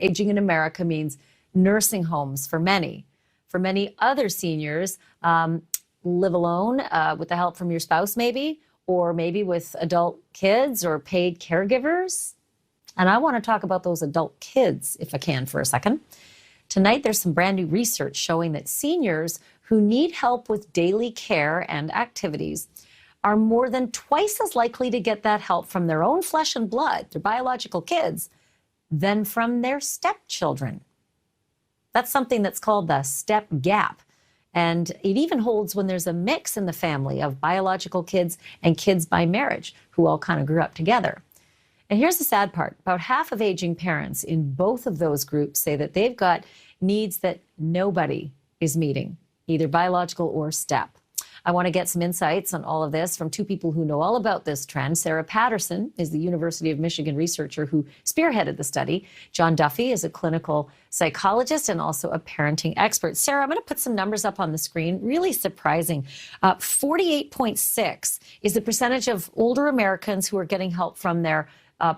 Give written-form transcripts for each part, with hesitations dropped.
Aging in America means nursing homes for many. For many other seniors, live alone with the help from your spouse maybe, or maybe with adult kids or paid caregivers. And I want to talk about those adult kids, if I can, for a second. Tonight, there's some brand new research showing that seniors who need help with daily care and activities are more than twice as likely to get that help from their own flesh and blood, their biological kids, than from their stepchildren. That's something that's called the step gap. And it even holds when there's a mix in the family of biological kids and kids by marriage who all kind of grew up together. And here's the sad part. About half of aging parents in both of those groups say that they've got needs that nobody is meeting, either biological or step. I want to get some insights on all of this from two people who know all about this trend. Sarah Patterson is the University of Michigan researcher who spearheaded the study. John Duffy is a clinical psychologist and also a parenting expert. Sarah, I'm going to put some numbers up on the screen. Really surprising. 48.6 is the percentage of older Americans who are getting help from their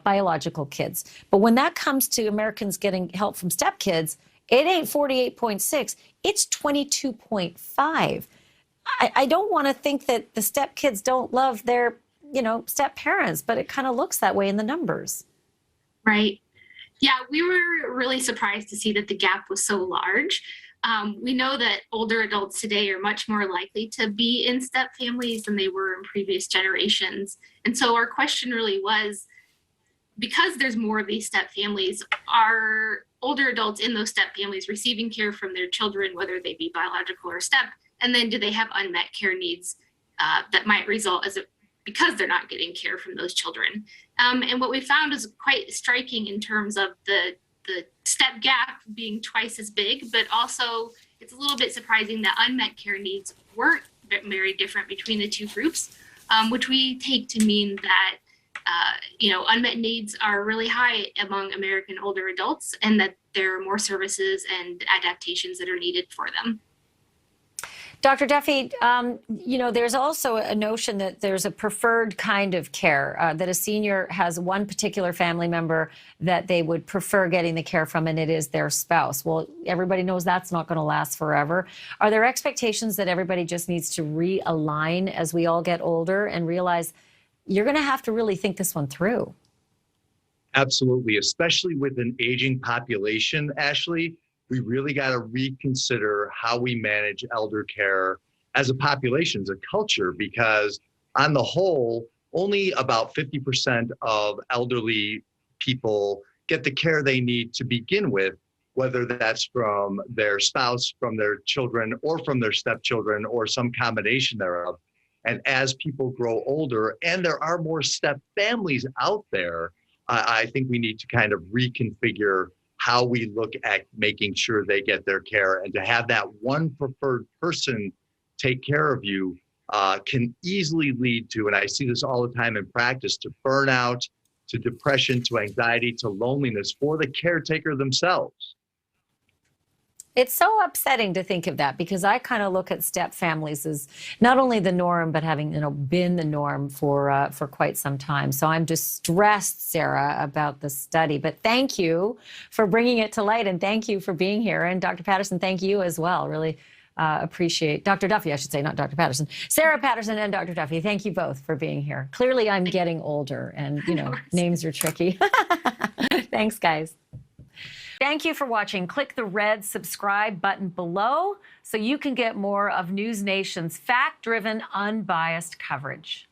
biological kids. But when that comes to Americans getting help from stepkids, it ain't 48.6, it's 22.5. I don't want to think that the stepkids don't love their, step parents, but it kind of looks that way in the numbers. Right. Yeah, we were really surprised to see that the gap was so large. We know that older adults today are much more likely to be in step families than they were in previous generations. And so our question really was, because there's more of these step families, are older adults in those step families receiving care from their children, whether they be biological or step? And then do they have unmet care needs that might result because they're not getting care from those children? And what we found is quite striking in terms of the step gap being twice as big, but also it's a little bit surprising that unmet care needs weren't very different between the two groups, which we take to mean that unmet needs are really high among American older adults and that there are more services and adaptations that are needed for them. Dr. Duffy, there's also a notion that there's a preferred kind of care, that a senior has one particular family member that they would prefer getting the care from, and it is their spouse. Well, everybody knows that's not going to last forever. Are there expectations that everybody just needs to realign as we all get older and realize you're going to have to really think this one through? Absolutely, especially with an aging population, Ashleigh. We really got to reconsider how we manage elder care as a population, as a culture, because on the whole, only about 50% of elderly people get the care they need to begin with, whether that's from their spouse, from their children, or from their stepchildren, or some combination thereof. And as people grow older, and there are more step families out there, I think we need to kind of reconfigure how we look at making sure they get their care, and to have that one preferred person take care of you can easily lead to, and I see this all the time in practice, to burnout, to depression, to anxiety, to loneliness for the caretaker themselves. It's so upsetting to think of that, because I kind of look at step families as not only the norm, but having been the norm for quite some time. So I'm distressed, Sarah, about the study. But thank you for bringing it to light, and thank you for being here. And Dr. Patterson, thank you as well. Really appreciate Dr. Duffy, I should say, not Dr. Patterson. Sarah Patterson and Dr. Duffy, thank you both for being here. Clearly, I'm getting older, and names are tricky. Thanks, guys. Thank you for watching. Click the red subscribe button below so you can get more of NewsNation's fact-driven, unbiased coverage.